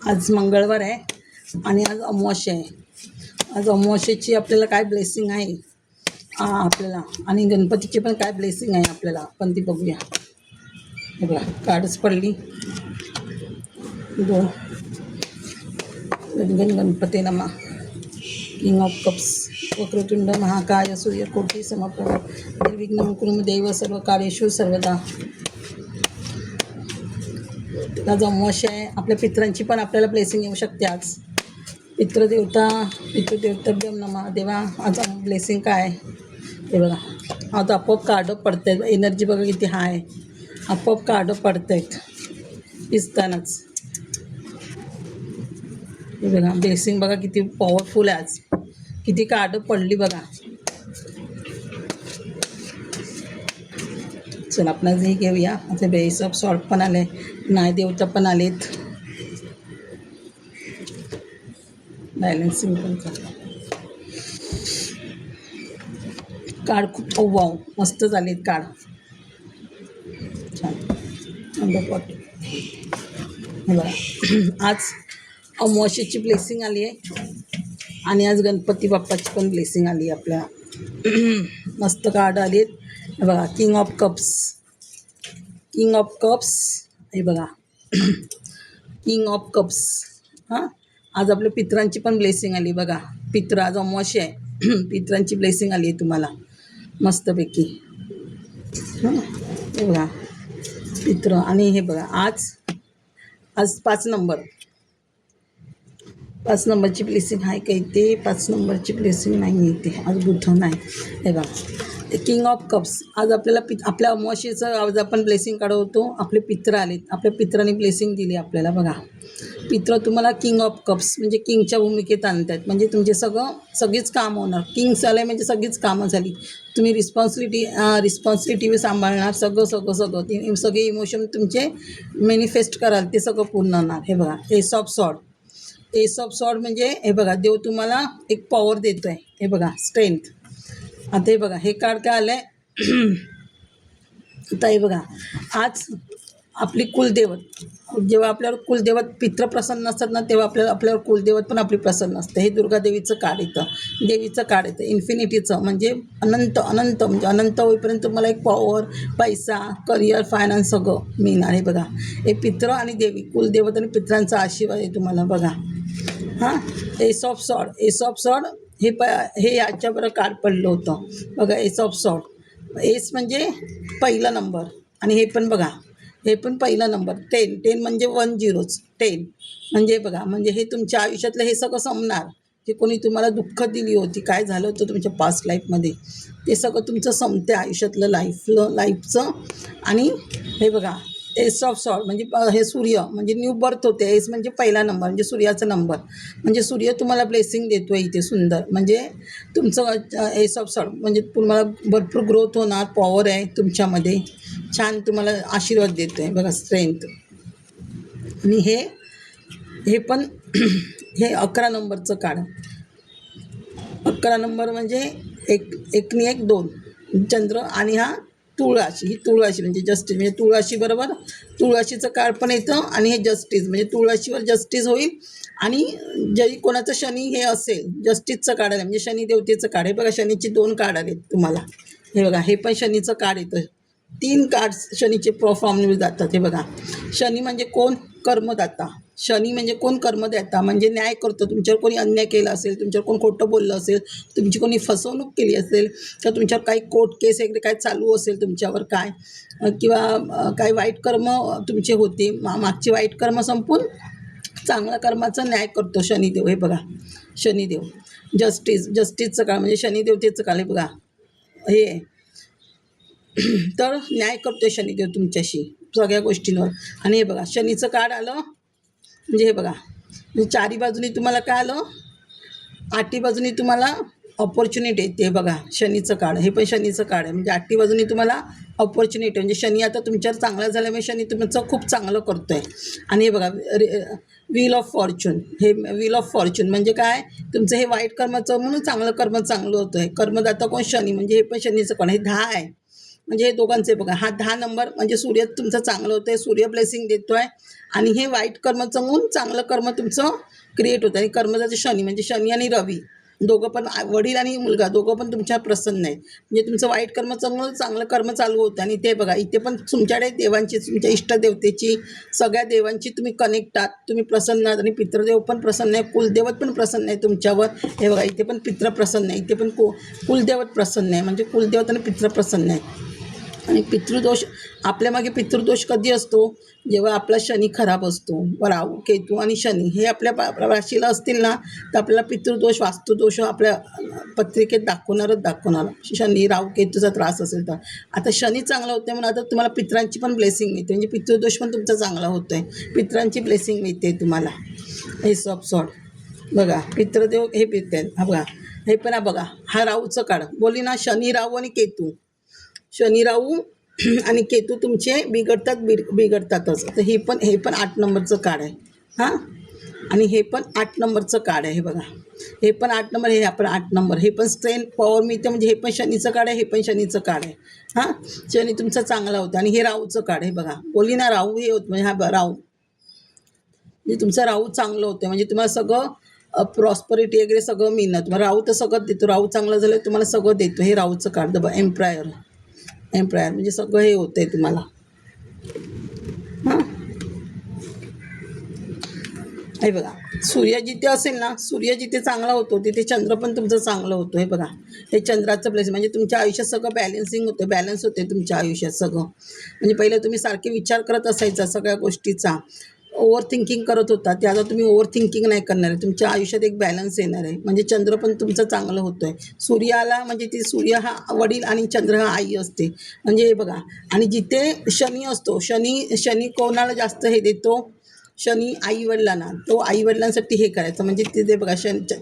आज मंगळवार आहे आणि आज अमावास्या आहे. आज अमावास्येची आपल्याला काय ब्लेसिंग आहे आपल्याला, आणि गणपतीची पण काय ब्लेसिंग आहे आपल्याला, पण ती बघूया. हे बघा, कार्डच पडली. गण गणपती नमा. King of cups. वक्रतुंड महाकाय सूर्यकोटी समप्रभ निर्विघ्नं कुरु देव सर्व कार्येषु सर्वदा. आज अमावास्या आहे. आपल्या पितरांची पण आपल्याला ब्लेसिंग येऊ शकते आज. पितृदेवताभ्यं नमः. देवा आज ब्लेसिंग काय आहे हे बघा. आज आपोआप कार्ड पडत आहेत. एनर्जी बघा किती हाय, आपोआप कार्ड पडत आहेत दिसतानाच. हे बघा, ब्लेसिंग बघा किती पॉवरफुल आहे आज. किती कार्ड पडली बघा. चला आपण हे घेऊया. आता बेस ऑफ सॉल्ट पण आले, नाय देवता पण आलेत, बॅलन्सिंग पण करतो. कार्ड खूप वाव मस्त झालेत कार्ड, छान. अंडरपॉट हे बघा. आज अमावास्येची ब्लेसिंग आली आहे आणि आज गणपती बाप्पाची पण ब्लेसिंग आली आहे आपल्या. मस्त कार्ड आली आहेत. हे बघा, king of cups. King of cups हे बघा. King of cups. हां, आज आपल्या पितरांची पण ब्लेसिंग आली बघा. पित्र आज अमावास्या आहे. पितरांची ब्लेसिंग आली आहे तुम्हाला मस्तपैकी. हां, हे बघा पित्र. आणि हे बघा, आज 5 नंबरची ब्लेसिंग आहे का इथे. 5 नंबरची ब्लेसिंग नाही इथे आज, बुद्ध नाही. हे बघा, किंग ऑफ कप्स. आज आपल्याला आपल्या अमावास्येचं आज आपण ब्लेसिंग काढवतो. आपले पित्र आलेत, आपल्या पित्रांनी ब्लेसिंग दिली आपल्याला बघा. पित्र तुम्हाला किंग ऑफ कप्स म्हणजे किंगच्या भूमिकेत आणतात. म्हणजे तुमचे सगळीच कामं होणार. किंग्स आले म्हणजे सगळीच कामं झाली. तुम्ही रिस्पॉन्सिबिलिटी सांभाळणार. सगळे इमोशन तुमचे मॅनिफेस्ट कराल, ते सगळं पूर्ण होणार. हे बघा, एस ऑफ सॉर्ड म्हणजे हे बघा, देव तुम्हाला एक पॉवर देतो आहे. हे बघा, स्ट्रेंथ. आता हे बघा, हे कार्ड काय आलं आहे. आता हे बघा, आज आपली कुलदेवत, जेव्हा आपल्यावर कुलदेवत पित्र प्रसन्न असतात ना, तेव्हा आपल्यावर कुलदेवत पण आपली प्रसन्न असते. हे दुर्गादेवीचं कार्ड येतं, देवीचं कार्ड येतं. इन्फिनिटीचं म्हणजे अनंत म्हणजे अनंत होईपर्यंत मला एक पॉवर, पैसा, करिअर, फायनान्स सगळं मिळणार. हे बघा, हे पित्र आणि देवी, कुलदेवत आणि पित्रांचा आशीर्वाद आहे तुम्हाला बघा. हां, एस ऑफ सॉर्ड हे याच्याबरोबर कार्ड पडलं होतं बघा. S of sword. एस म्हणजे पहिला नंबर, आणि हे पण बघा, हे पण पहिला नंबर. 10 म्हणजे 10 म्हणजे बघा, म्हणजे हे तुमच्या आयुष्यातलं हे सगळं संपणार. जे कोणी तुम्हाला दुःख दिली होती, काय झालं होतं तुमच्या पास्ट लाईफमध्ये, ते सगळं तुमचं संपते आयुष्यातलं लाईफचं. आणि हे बघा, एस ऑफ सॉर्ड म्हणजे हे सूर्य म्हणजे न्यू बर्थ होते. एस म्हणजे पहिला नंबर म्हणजे सूर्याचा नंबर. म्हणजे सूर्य तुम्हाला ब्लेसिंग देतो आहे इथे सुंदर. म्हणजे तुमचं एस ऑफ सॉर्ड म्हणजे तुम्हाला भरपूर ग्रोथ होणार, पॉवर आहे तुमच्यामध्ये, छान तुम्हाला आशीर्वाद देतो आहे बघा, स्ट्रेंथ. आणि हे पण हे 11 नंबरचं कार्ड. 11 नंबर म्हणजे एक 2 चंद्र. आणि हा तुळाशी, ही तुळाशी म्हणजे जस्टिस, म्हणजे तुळाशी बरोबर तुळाशीचं कार्ड पण येतं. आणि हे जस्टिस म्हणजे तुळाशीवर जस्टिस होईल. आणि जरी कोणाचं शनी हे असेल, जस्टिसचं कार्ड आलं म्हणजे शनी देवतेचं कार्ड. हे बघा, शनीचे 2 कार्ड आलेत तुम्हाला. हे बघा, हे पण शनीचं कार्ड येतं. 3 कार्ड्स शनीचे फॉर्मवर जातात. हे बघा, शनी म्हणजे कोण, कर्मदाता. शनी म्हणजे कोण, कर्मदाता म्हणजे न्याय करतो. तुमच्यावर कोणी अन्याय केला असेल, तुमच्यावर कोण खोटं बोललं असेल, तुमची कोणी फसवणूक केली असेल, किंवा तुमच्यावर काही कोर्ट केस वगैरे काय चालू असेल तुमच्यावर काय, किंवा काही वाईट कर्म तुमचे होते, मागचे वाईट कर्म संपून चांगल्या कर्माचा न्याय करतो शनिदेव. हे बघा, शनिदेव जस्टिसचं काळ म्हणजे शनिदेवतेचं काळ. हे बघा, हे तर न्याय करतो शनिदेव तुमच्याशी सगळ्या गोष्टींवर. आणि हे बघा, शनीचं कार्ड आलं म्हणजे हे बघा, म्हणजे 4ही बाजूनी तुम्हाला काय आलं, 8ही बाजूनी तुम्हाला ऑपॉर्च्युनिटी येते. हे बघा, शनीचं कार्ड. हे पण शनीचं कार्ड आहे म्हणजे 8ही बाजूनी तुम्हाला ऑपॉर्च्युनिटी. म्हणजे शनी आता तुमच्यावर चांगला झाल्यामुळे शनी तुमचं खूप चांगलं करतो आहे. आणि हे बघा, व्हील ऑफ फॉर्च्यून. हे व्हील ऑफ फॉर्च्यून म्हणजे काय, तुमचं हे वाईट कर्माचं म्हणून चांगलं कर्म चांगलं होतं आहे. कर्मदाता कोण, शनी म्हणजे हे पण शनीचं कार्ड. हे 10 आहे म्हणजे हे दोघांचे बघा, हा 10 नंबर म्हणजे सूर्य तुमचं चांगलं होतं आहे, सूर्य ब्लेसिंग देतो आहे. आणि हे वाईट कर्मचं मून चांगलं कर्म तुमचं क्रिएट होतं आणि कर्मजाचे शनी म्हणजे शनी आणि रवी दोघं पण वडील आणि मुलगा दोघं पण तुमच्यावर प्रसन्न आहेत. म्हणजे तुमचं वाईट कर्मचं मूळ चांगलं कर्म चालू होतं. आणि ते बघा इथे पण तुमच्याकडे देवांची, तुमच्या इष्टदेवतेची, सगळ्या देवांची तुम्ही कनेक्ट आहात, तुम्ही प्रसन्न आहात. आणि पितृदेव पण प्रसन्न आहे, कुलदेवत पण प्रसन्न आहे तुमच्यावर. हे बघा इथे पण पितृ प्रसन्न आहे, इथे पण कुलदेवत प्रसन्न आहे, म्हणजे कुलदेवत आणि पितृ प्रसन्न आहे. आणि पितृदोष आपल्यामागे पितृदोष कधी असतो, जेव्हा आपला शनी खराब असतो. राहू केतू आणि शनी हे आपल्या राशीला असतील ना, तर आपल्याला पितृदोष वास्तुदोष आपल्या पत्रिकेत दाखवणार. शनी राहू केतूचा त्रास असेल तर. आता शनी चांगला होते म्हणून आता तुम्हाला पितरांची पण ब्लेसिंग मिळते, म्हणजे पितृदोष पण तुमचा चांगला होतो आहे, पितरांची ब्लेसिंग मिळते तुम्हाला. हे सॉफ्ट बघा पितृदेव हे पित हा बघा, हे पण हा बघा, हा राहूचं काढ बोली ना, शनी राहू आणि केतू, शनी राहू आणि केतू तुमचे बिघडतातच. तर हे पण 8 नंबरचं कार्ड आहे हां. आणि हे पण 8 नंबरचं कार्ड आहे. हे बघा हे पण 8 नंबर, हे आपण 8 नंबर, हे पण स्ट्रेंथ पॉवर मिळते, म्हणजे हे पण शनीचं कार्ड आहे, हे पण शनीचं कार्ड आहे हां. शनी तुमचा चांगला होता. आणि हे राहूचं कार्ड आहे बघा, बोली ना राहू हे होतं, म्हणजे हा राहू म्हणजे तुमचं राहू चांगलं होतं, म्हणजे तुम्हाला सगळं प्रॉस्परिटी वगैरे सगळं मिळणार. तुम्हाला राहू तर सगळं देतो, राहू चांगलं झालं तुम्हाला सगळं देतो. हे राहूचं कार्ड बघा, एम्प्रायर म्हणजे सगळं हे होतं आहे तुम्हाला हां. हे बघा सूर्य जिथे असेल ना, सूर्य जिथे चांगला होतो तिथे चंद्र पण तुमचं चांगलं होतं. हे बघा हे चंद्राचं प्लेस, म्हणजे तुमच्या आयुष्यात सगळं बॅलन्सिंग होतं, बॅलन्स होते तुमच्या आयुष्यात सगळं. म्हणजे पहिलं तुम्ही सारखे विचार करत असायचा सगळ्या गोष्टीचा, ओव्हर थिंकिंग करत होता, ते आता तुम्ही ओव्हर थिंकिंग नाही करणार आहे. तुमच्या आयुष्यात एक बॅलन्स येणार आहे, म्हणजे चंद्र पण तुमचं चांगलं होतं आहे. सूर्याला म्हणजे ती सूर्य हा वडील आणि चंद्र हा आई असते, म्हणजे हे बघा. आणि जिथे शनी असतो, शनी कोणाला जास्त हे देतो, शनी आईवडिलांना, तो आईवडिलांसाठी हे करायचं, म्हणजे तिथे बघा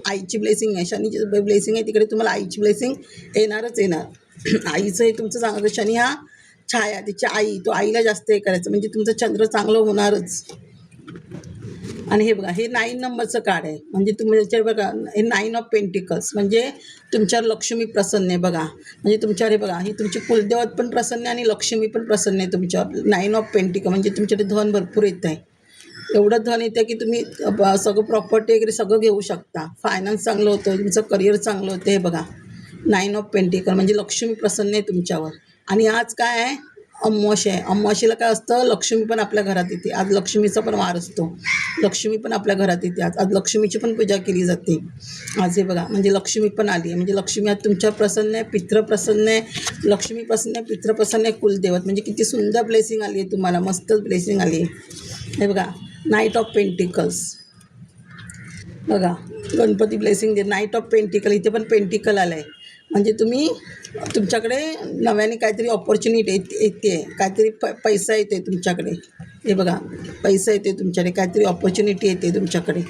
आईची ब्लेसिंग आहे, शनीची ब्लेसिंग आहे, तिकडे तुम्हाला आईची ब्लेसिंग येणारच येणार. आईचं हे तुमचं चांगलं, शनी हा छाया तिची आई, तो आईला जास्त हे करायचं, म्हणजे तुमचं चंद्र चांगलं होणारच. आणि हे बघा हे 9 नंबरचं कार्ड आहे, म्हणजे तुम्ही त्याच्यावर बघा हे 9 ऑफ पेंटिकल्स, म्हणजे तुमच्यावर लक्ष्मी प्रसन्न आहे बघा. म्हणजे तुमच्यावर हे बघा ही तुमची कुलदेवत पण प्रसन्न आहे आणि लक्ष्मी पण प्रसन्न आहे तुमच्यावर. 9 ऑफ पेंटिकल म्हणजे तुमच्याकडे धन भरपूर येत आहे, एवढं धन येतं की तुम्ही सगळं प्रॉपर्टी वगैरे सगळं घेऊ शकता. फायनान्स चांगलं होतं, तुमचं करिअर चांगलं होतं. हे बघा 9 ऑफ पेंटिकल म्हणजे लक्ष्मी प्रसन्न आहे तुमच्यावर. आणि आज काय आहे, अमावास्या आहे. अमावास्येला काय असतं, लक्ष्मी पण आपल्या घरात येते. आज लक्ष्मीचा पण वार असतो, लक्ष्मी पण आपल्या घरात येते. आज लक्ष्मीची पण पूजा केली जाते आज. हे बघा म्हणजे लक्ष्मी पण आली आहे, म्हणजे लक्ष्मी आज तुमच्या प्रसन्न आहे, पितृ प्रसन्न आहे, लक्ष्मी प्रसन्न आहे, पितृ प्रसन्न आहे, कुलदेवत. म्हणजे किती सुंदर ब्लेसिंग आली आहे तुम्हाला, मस्तच ब्लेसिंग आली आहे. हे बघा नाईट ऑफ पेंटिकल्स बघा, Ganpati blessing they. Night of pentacle, इथे पण पेंटिकल आलं आहे, म्हणजे तुम्ही तुमच्याकडे नव्याने काहीतरी ऑपॉर्च्युनिटी येते, काहीतरी पैसा येते तुमच्याकडे. हे बघा पैसा येते तुमच्याकडे, काहीतरी ऑपॉर्च्युनिटी येते तुमच्याकडे,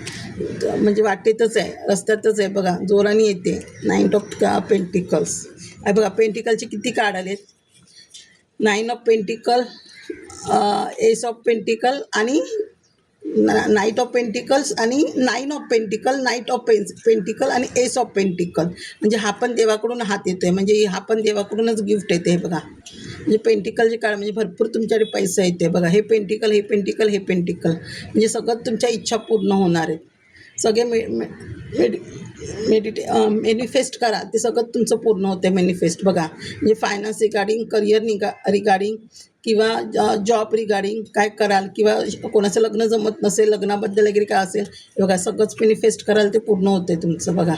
म्हणजे वाटेतच आहे, रस्त्यातच आहे बघा, जोराने येते. 9 ऑफ पेंटिकल्स. हे बघा पेंटिकलचे किती कार्ड आलेत, 9 of pentacle, S of pentacle आणि नाईट ऑफ पेंटिकल्स आणि 9 of pentacle, night of pentacle आणि एस ऑफ पेंटिकल. म्हणजे हा पण देवाकडून हात येतो आहे, म्हणजे हा पण देवाकडूनच गिफ्ट येते. हे बघा म्हणजे पेंटिकलचे काळ म्हणजे भरपूर तुमच्याकडे पैसा येते बघा. हे पेंटिकल, हे पेंटिकल, हे पेंटिकल, म्हणजे सगळं तुमच्या इच्छा पूर्ण होणार आहेत. सगळे मॅनिफेस्ट करा, ते सगळं तुमचं पूर्ण होतं आहे मॅनिफेस्ट बघा. म्हणजे फायनान्स रिगार्डिंग, करिअर रिगार्डिंग किंवा जॉब रिगार्डिंग काय कराल, किंवा कोणाचं लग्न जमत नसेल, लग्नाबद्दल वगैरे काय असेल, बघा सगळंच मॅनिफेस्ट कराल ते पूर्ण होतं आहे तुमचं बघा.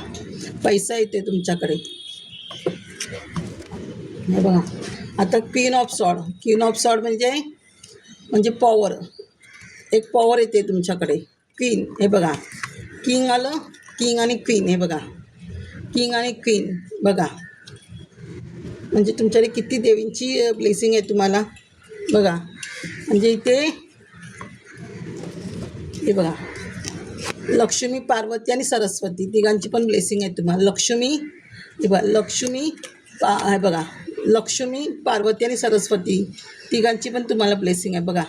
पैसा येते तुमच्याकडे. हे बघा आता क्वीन ऑफ सॉर्ड म्हणजे पॉवर, एक पॉवर येते तुमच्याकडे. क्वीन, हे बघा किंग आलं, किंग आणि क्वीन. हे बघा किंग आणि क्वीन बघा, म्हणजे तुमच्याकडे किती देवींची ब्लेसिंग आहे तुम्हाला बघा. म्हणजे इथे हे बघा लक्ष्मी, पार्वती आणि सरस्वती तिघांची पण ब्लेसिंग आहे तुम्हाला. लक्ष्मी, हे बघा हे बघा लक्ष्मी, पार्वती आणि सरस्वती तिघांची पण तुम्हाला ब्लेसिंग आहे बघा.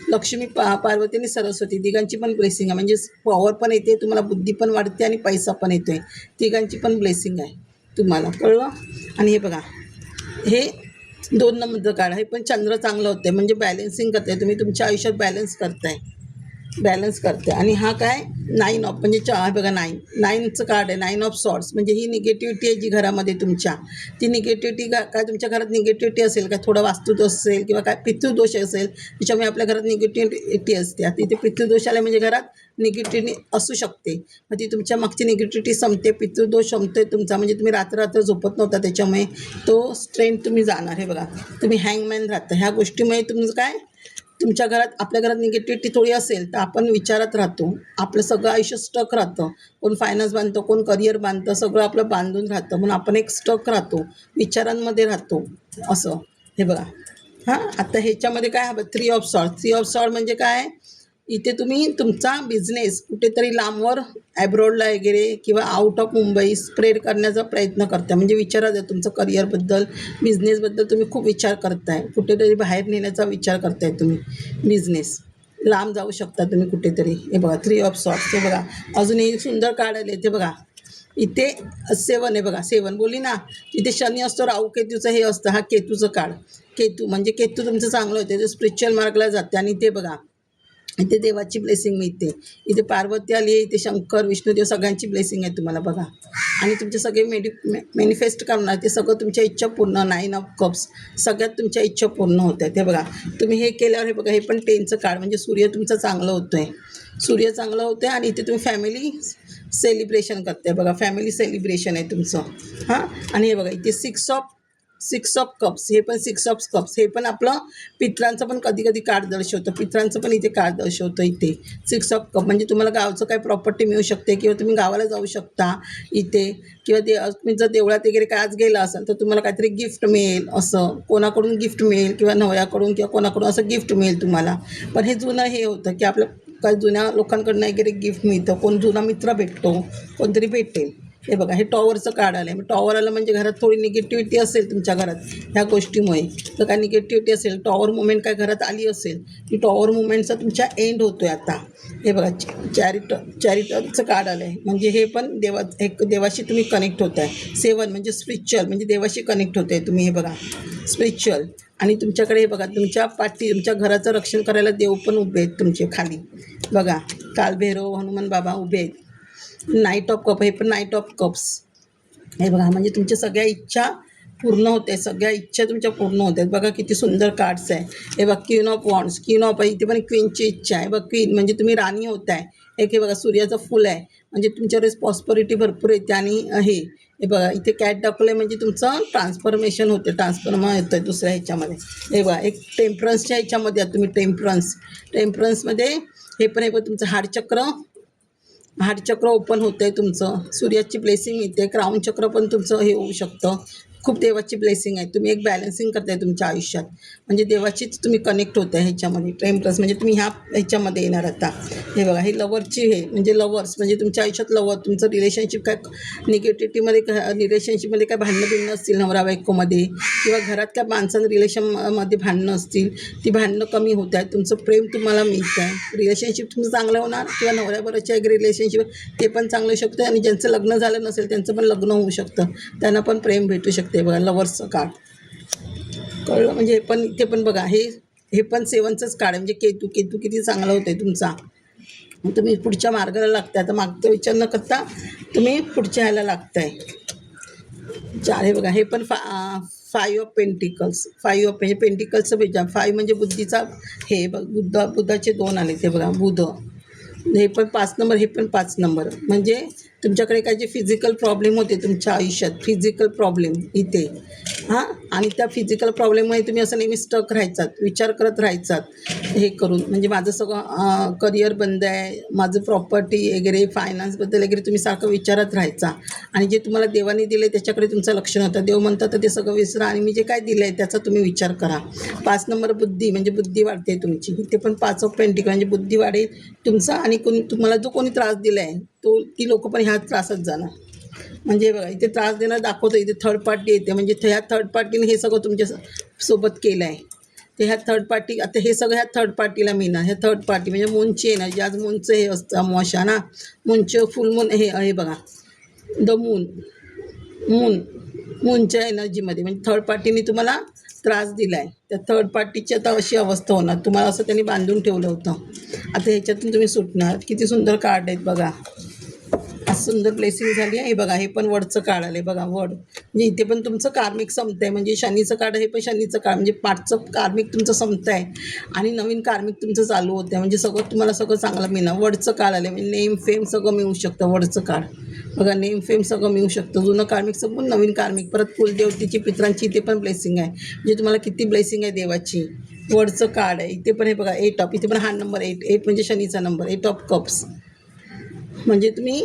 लक्ष्मी, पार्वती आणि सरस्वती तिघांची पण ब्लेसिंग आहे, म्हणजे पॉवर पण येते तुम्हाला, बुद्धी पण वाढते आणि पैसा पण येतो आहे. तिघांची पण ब्लेसिंग आहे तुम्हाला, कळलं. आणि हे बघा हे 2 नंबरचं कार्ड हे पण चंद्र चांगलं होतं म्हणजे बॅलन्सिंग करताय तुम्ही तुमच्या आयुष्यात बॅलन्स करते. आणि हा काय 9 ऑफ म्हणजे बघा 9चं कार्ड आहे 9 ऑफ सॉर्ट्स म्हणजे ही निगेटिव्हिटी आहे जी घरामध्ये तुमच्या ती निगेटिव्हिटी काय तुमच्या घरात निगेटिव्हिटी असेल काय थोडा वास्तुदोष असेल किंवा काय पितृदोष असेल त्याच्यामुळे आपल्या घरात निगेटिव्हिटी असते. आता इथे पितृदोष आले म्हणजे घरात निगेटिव्हिटी असू शकते मग ती तुमच्या मागची निगेटिव्हिटी संपते पितृदोष संपते तुमचा म्हणजे तुम्ही रात्र झोपत नव्हता त्याच्यामुळे तो स्ट्रेंथ तुम्ही जाणार. हे बघा तुम्ही हँगमॅन राहता ह्या गोष्टीमुळे तुमचं काय तुमच्या घरात आपल्या घरात निगेटिव्हिटी थोडी असेल तर आपण विचारात राहतो आपलं सगळं आयुष्य स्टक राहतं. कोण फायनान्स बांधतं कोण करिअर बांधतं सगळं आपलं बांधून राहतं म्हणून आपण एक स्टक राहतो विचारांमध्ये राहतो असं. हे बघा हां आता ह्याच्यामध्ये काय हवं 3 ऑफ सॉर्ट म्हणजे काय इथे तुम्ही तुमचा बिझनेस कुठेतरी लांबवर ॲब्रॉडला वगैरे किंवा आउट ऑफ मुंबई स्प्रेड करण्याचा प्रयत्न करताय म्हणजे विचारात आहे तुमचं करिअरबद्दल बिझनेसबद्दल तुम्ही खूप विचार करताय कुठेतरी बाहेर नेण्याचा विचार करताय तुम्ही बिझनेस लांब जाऊ शकता तुम्ही कुठेतरी. हे बघा 3 ऑफ सॉर्ट्स हे बघा अजून एक सुंदर कार्ड आले ते बघा इथे 7 आहे बघा 7 बोलली ना इथे शनी असतो राहू केतूचं हे असतं हा केतूचं कार्ड केतू म्हणजे केतू तुमचं चांगलं होतं ते स्पिरिच्युअल मार्गला जाते. आणि ते बघा इथे देवाची ब्लेसिंग मिळते इथे पार्वती आली आहे इथे शंकर विष्णुदेव सगळ्यांची ब्लेसिंग आहे तुम्हाला बघा. आणि तुमचे सगळे मॅनिफेस्ट करणार ते सगळं तुमच्या इच्छा पूर्ण 9 ऑफ कप्स सगळ्यात तुमच्या इच्छा पूर्ण होत आहेत. हे बघा तुम्ही हे केल्यावर हे बघा हे पण 10चं कार्ड म्हणजे सूर्य तुमचं चांगलं होतं आहे सूर्य चांगलं होतं आहे. आणि इथे तुम्ही फॅमिली सेलिब्रेशन करते बघा फॅमिली सेलिब्रेशन आहे तुमचं हां. आणि हे बघा इथे 6 ऑफ कप्स हे पण 6 ऑफ कप्स हे पण आपलं पित्रांचं पण कधी कार्ड दर्शवतं पित्रांचं पण इथे कार्ड दर्शवतं इथे 6 ऑफ कप म्हणजे तुम्हाला गावचं काय प्रॉपर्टी मिळू शकते किंवा तुम्ही गावाला जाऊ शकता इथे किंवा तुम्ही जर देवळात वगैरे काय आज गेला असाल तर तुम्हाला काहीतरी गिफ्ट मिळेल असं कोणाकडून गिफ्ट मिळेल किंवा नवऱ्याकडून किंवा कोणाकडून असं गिफ्ट मिळेल तुम्हाला. पण हे जुनं हे होतं की आपलं काही जुन्या लोकांकडनं वगैरे गिफ्ट मिळतं कोण जुना मित्र भेटतो कोणतरी भेटेल. हे बघा हे टॉवरचं कार्ड आलं आहे टॉवर आलं म्हणजे घरात थोडी निगेटिव्हिटी असेल तुमच्या घरात ह्या गोष्टीमुळे तर काय निगेटिव्हिटी असेल टॉवर मुवमेंट काय घरात आली असेल की टॉवर मुवमेंटचा तुमच्या एंड होतो आहे आता. हे बघा चॅरिटरचं कार्ड आलं आहे म्हणजे हे पण देवाशी तुम्ही कनेक्ट होत आहे. 7 म्हणजे स्पिरिच्युअल म्हणजे देवाशी कनेक्ट होत आहे तुम्ही. हे बघा स्पिरिच्युअल आणि तुमच्याकडे हे बघा तुमच्या पाठी तुमच्या घराचं रक्षण करायला देव पण उभे आहेत तुमचे खाली बघा कालभैरव हनुमान बाबा उभे आहेत. नाईट ऑफ कप हे पण नाईट ऑफ कप्स हे बघा म्हणजे तुमच्या सगळ्या इच्छा पूर्ण होते सगळ्या इच्छा तुमच्या पूर्ण होत आहेत. बघा किती सुंदर कार्ड्स आहे. हे बघा queen of wands queen of इथे पण क्वीनची इच्छा आहे बघा क्वीन म्हणजे तुम्ही राणी होत आहे. एक हे बघा सूर्याचं फुल आहे म्हणजे तुमच्याकडे प्रॉस्परिटी भरपूर येते. आणि हे बघा इथे कॅट दाखवलं आहे म्हणजे तुमचं ट्रान्सफॉर्मेशन होते ट्रान्सफॉर्मर येतं आहे दुसऱ्या ह्याच्यामध्ये. हे बघा एक टेम्परन्सच्या ह्याच्यामध्ये आहात तुम्ही टेम्परन्समध्ये हे पण आहे बघा तुमचं हार्टचक्र ओपन होतं आहे तुमचं सूर्याची ब्लेसिंग येते. क्राऊन चक्र पण तुमचं हे होऊ शकतं खूप देवाची ब्लेसिंग आहे. तुम्ही एक बॅलन्सिंग करताय तुमच्या आयुष्यात म्हणजे देवाचीच तुम्ही कनेक्ट होत आहे ह्याच्यामध्ये टेम्परन्स म्हणजे तुम्ही ह्याच्यामध्ये येणार आता. हे बघा हे लवरची हे म्हणजे लवर्स म्हणजे तुमच्या आयुष्यात लवर तुमचं रिलेशनशिप काय रिलेशनशिपमध्ये काय भांडणं असतील नवरा बायकोमध्ये किंवा घरात काय माणसांचं रिलेशनमध्ये भांडणं असतील ती भांडणं कमी होत आहेत तुमचं प्रेम तुम्हाला मिळतं आहे रिलेशनशिप तुमचं चांगलं होणार किंवा नवऱ्याबरोबरचे एक रिलेशनशिप ते पण चांगलं होऊ शकतं. आणि ज्यांचं लग्न झालं नसेल त्यांचं पण लग्न होऊ शकतं त्यांना पण प्रेम भेटू शकते. बघा लवर्सचं कार्ड कळलं म्हणजे हे पण इथे पण बघा हे पण 7चंच कार्ड आहे म्हणजे केतू किती चांगला होतं आहे तुमचा. तुम्ही पुढच्या मार्गाला लागताय आता मागचा विचार न करता तुम्ही पुढच्या ह्याला लागताय. हे बघा हे पण 5 ऑफ पेंटिकल्स 5 ऑफ म्हणजे पेंटिकल्सचं पेजा 5 म्हणजे बुद्धीचा हे बुद्धाचे 2 आले ते बघा बुध हे पण 5 नंबर हे पण 5 नंबर म्हणजे तुमच्याकडे काय जे फिजिकल प्रॉब्लेम होते तुमच्या आयुष्यात फिजिकल प्रॉब्लेम इथे हां आणि त्या फिजिकल प्रॉब्लेममुळे तुम्ही असं नेहमी स्टक राहायचात विचार करत राहायचात हे करून म्हणजे माझं सगळं करिअर बंद आहे माझं प्रॉपर्टी वगैरे फायनान्सबद्दल वगैरे तुम्ही सारखं विचारत राहायचा. आणि जे तुम्हाला देवाने दिलं आहे त्याच्याकडे तुमचं लक्ष नव्हतं. देव म्हणतात तर ते सगळं विसरा आणि मी जे काय दिलं आहे त्याचा तुम्ही विचार करा. 5 नंबर बुद्धी म्हणजे बुद्धी वाढते तुमची इथे पण 5 ऑफ पेंटिकल म्हणजे बुद्धी वाढेल तुमचा. आणि तुम्हाला जो कोणी त्रास दिला आहे ती लोक पण ह्या त्रासात जाणार म्हणजे बघा इथे त्रास देणं दाखवतं इथे थर्ड पार्टी येते म्हणजे ह्या थर्ड पार्टीने हे सगळं तुमच्या सोबत केलं आहे ते ह्या थर्ड पार्टी आता हे सगळं ह्या थर्ड पार्टीला मिळणार. ह्या थर्ड पार्टी म्हणजे मूनची एनर्जी आज मूनचं हे असतं अमावस्या ना मूनचं फुल मून हे बघा द मूनच्या एनर्जीमध्ये म्हणजे थर्ड पार्टीने तुम्हाला त्रास दिला आहे, त्या थर्ड पार्टीची आता अशी अवस्था होणार. तुम्हाला असं त्यांनी बांधून ठेवलं होतं, आता ह्याच्यातून तुम्ही सुटणार. किती सुंदर कार्ड आहेत बघा. आज सुंदर ब्लेसिंग झाली आहे. हे बघा, हे पण वडचं कार्ड आलं आहे बघा. वड म्हणजे इथे पण तुमचं कार्मिक संपतं आहे. म्हणजे शनीचं कार्ड, हे पण शनीचं कार्ड, म्हणजे पाठचं कार्मिक तुमचं संपतं आहे आणि नवीन कार्मिक तुमचं चालू होतं आहे. म्हणजे सगळं तुम्हाला सगळं चांगलं मिळणार. वडचं कार्ड आलं आहे, म्हणजे नेम फेम सगळं मिळू शकतं. वडचं कार्ड बघा, नेम फेम सगळं मिळू शकतं. जुनं कार्मिक संपून नवीन कार्मिक, परत कुलदेवतेची पित्रांची इथे पण ब्लेसिंग आहे. म्हणजे तुम्हाला किती ब्लेसिंग आहे देवाची. वडचं कार्ड आहे इथे पण. हे बघा 8 ऑफ, इथे पण हा नंबर 8 म्हणजे शनीचा नंबर. 8 ऑफ कप्स म्हणजे तुम्ही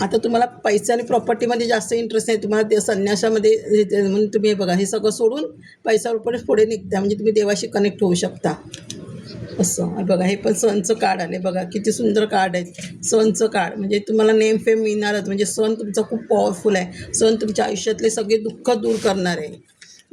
आता तुम्हाला पैसे आणि प्रॉपर्टीमध्ये जास्त इंटरेस्ट नाही तुम्हाला, ते संन्यासामध्ये म्हणून तुम्ही हे बघा, हे सगळं सोडून पैशावर पुढे निघता. म्हणजे तुम्ही देवाशी कनेक्ट होऊ शकता असं. हे बघा, हे पण सणचं कार्ड आले बघा. किती सुंदर कार्ड आहेत. सणचं कार्ड म्हणजे तुम्हाला नेम फेम मिळणारच. म्हणजे सण तुमचा खूप पॉवरफुल आहे. सण तुमच्या आयुष्यातले सगळे दुःख दूर करणार आहे.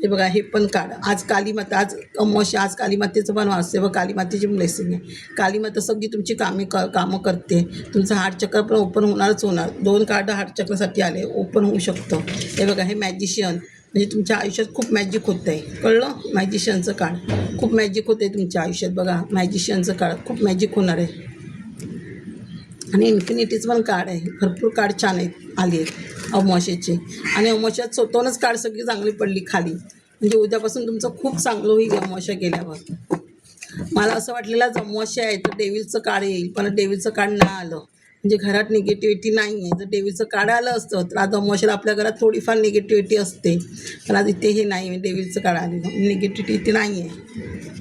हे बघा, हे पण कार्ड. आज कालीमाता, आज अमावस्या, आज कालीमातेचं पण वाचते व कालीमातेची ब्लेसिंग आहे. कालीमाता सगळी तुमची कामं करते. तुमचं हार्ट चक्र पण ओपन होणारच होणार. 2 कार्ड हार्ट चक्रासाठी आले, ओपन होऊ शकतं. हे बघा, हे मॅजिशियन म्हणजे तुमच्या आयुष्यात खूप मॅजिक होतं आहे. कळलं? मॅजिशियनचं कार्ड खूप मॅजिक होतं आहे तुमच्या आयुष्यात. बघा, मॅजिशियनचं कार्ड खूप मॅजिक होणार आहे. आणि इन्फिनिटीचं पण कार्ड आहे. भरपूर कार्ड छान आहेत आली आहेत अमावस्येचे. आणि अमावस्यात स्वतःहूनच कार्ड सगळी चांगली पडली खाली. म्हणजे उद्यापासून तुमचं खूप चांगलं होईल अमावस्या गेल्यावर. मला असं वाटलेलं आज अमावस्या आहे तर डेव्हिलचं कार्ड येईल, पण डेव्हिलचं कार्ड नाही आलं. म्हणजे घरात निगेटिव्हिटी नाही आहे. जर डेव्हिलचं कार्ड आलं असतं तर आज अमावस्याला आपल्या घरात थोडीफार निगेटिव्हिटी असते. पण आज इथे हे नाही आहे, डेव्हिलचं कार्ड आलेलं. निगेटिव्हिटी इथे नाही आहे.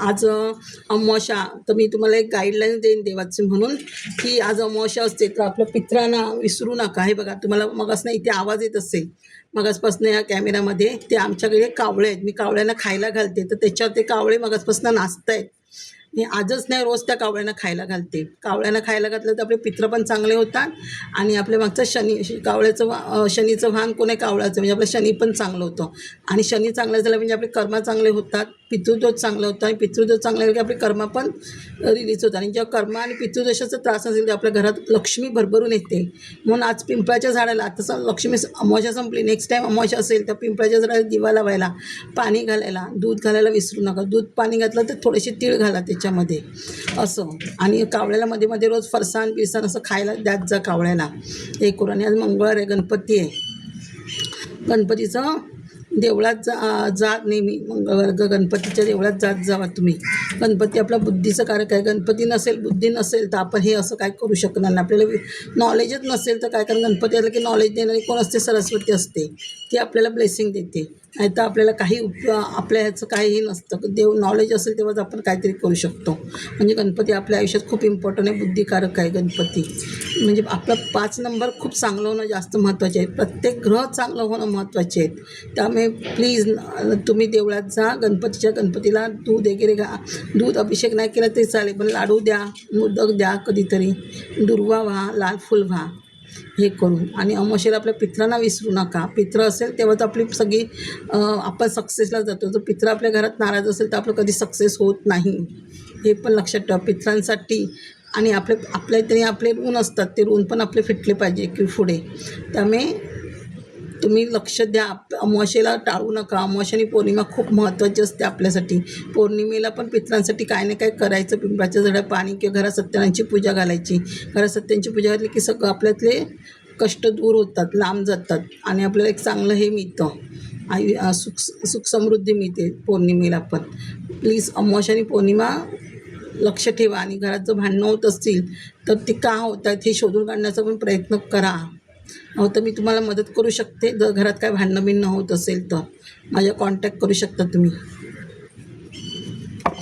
आज अमावस्या, तर मी तुम्हाला एक गाईडलाईन देईन देवाचे म्हणून, की आज अमावस्या असते तर आपल्या पित्रांना विसरू नका. हे बघा, तुम्हाला मगासनं इथे आवाज येत असेल मगासपासून या कॅमेरामध्ये, ते आमच्याकडे कावळे आहेत. मी कावळ्यांना खायला घालते तर त्याच्यावर ते कावळे मगासपासून नाचत आहेत. मी आजच नाही, रोज त्या कावळ्यांना खायला घालते. कावळ्यांना खायला घातलं तर आपले पित्र पण चांगले होतात आणि आपल्या मागचं कावळ्याचं शनीचं वाहन कोण आहे? कावळ्याचं. म्हणजे आपलं शनी पण चांगलं होतं आणि शनी चांगलं झालं म्हणजे आपले कर्म चांगले होतात, पितृदोष चांगलं होतं आणि पितृदोष चांगलं झालं की आपले कर्म पण रिलीज होतात. आणि जेव्हा कर्म आणि पितृदोषाचा त्रास असेल तर आपल्या घरात लक्ष्मी भरभरून येते. म्हणून आज पिंपळाच्या झाडाला, तसं लक्ष्मी अमावस्या संपली, नेक्स्ट टाईम अमावस्या असेल तर पिंपळाच्या झाडाला दिवा लावायला, पाणी घालायला, दूध घालायला विसरू नका. दूध पाणी घातलं तर थोडेसे तीळ घाला त्याच्यामध्ये असं. आणि कावळ्याला मध्ये मध्ये रोज फरसाण बिरसाण असं खायला द्यात जा कावळ्याला. हे करून. आणि आज मंगळवार आहे, गणपती आहे. गणपतीचं देवळात जात नेहमी मंगळवार गणपतीच्या देवळात जात जावा तुम्ही. गणपती आपला बुद्धीचं कारक आहे. गणपती नसेल, बुद्धी नसेल तर आपण हे असं काय करू शकणार नाही. आपल्याला नॉलेजच नसेल तर काय, कारण गणपती आलं की नॉलेज देणारी कोण असते? सरस्वती असते. ती आपल्याला ब्लेसिंग देते. नाही तर आपल्याला काही आपल्या ह्याचं काहीही नसतं. देव नॉलेज असेल तेव्हाच आपण काहीतरी करू शकतो. म्हणजे गणपती आपल्या आयुष्यात खूप इम्पॉर्टंट आहे, बुद्धिकारक आहे गणपती. म्हणजे आपलं 5 नंबर खूप चांगलं होणं जास्त महत्त्वाचे आहे. प्रत्येक ग्रह चांगलं होणं महत्त्वाचे आहेत. त्यामुळे प्लीज तुम्ही देवळात जा, गणपतीला दूध वगैरे दूध अभिषेक नाही केला तरी चालेल, पण लाडू द्या, मोदक द्या, कधीतरी दुर्वा व्हा, लाल फुल व्हा, हे करून. आणि अमावस्येला आपल्या पित्रांना विसरू नका. पित्र असेल तेव्हाच आपली सगळी आपण सक्सेसला जातो. जर पित्र आपल्या घरात नाराज असेल तर आपलं कधी सक्सेस होत नाही. हे पण लक्षात ठेवा. पित्रांसाठी आणि आपल्या तरी आपले ऋण असतात, ते ऋण पण आपले फिटले पाहिजे की पुढे. त्यामुळे तुम्ही लक्ष द्या. अमावस्येला टाळू नका. अमावस्या आणि पौर्णिमा खूप महत्त्वाची असते आपल्यासाठी. पौर्णिमेला पण पित्रांसाठी काय ना काय करायचं. पिंपळाच्या झाडात पाणी किंवा घरात सत्यनारायणची पूजा घालायची. घरात सत्यांची पूजा घातली की सगळं आपल्यातले कष्ट दूर होतात, लांब जातात आणि आपल्याला एक चांगलं हे मिळतं, सुख समृद्धी मिळते पौर्णिमेला पण. प्लीज अमावस्या आणि पौर्णिमा लक्ष ठेवा. आणि घरात जर भांडणं होत असतील तर ते का होत आहेत हे शोधून काढण्याचा पण प्रयत्न करा. तर मी तुम्हाला मदत करू शकते. जर घरात काय भांडणं होत असेल तर माझ्या कॉन्टॅक्ट करू शकता तुम्ही.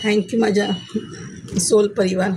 थँक्यू माझ्या सोल परिवार.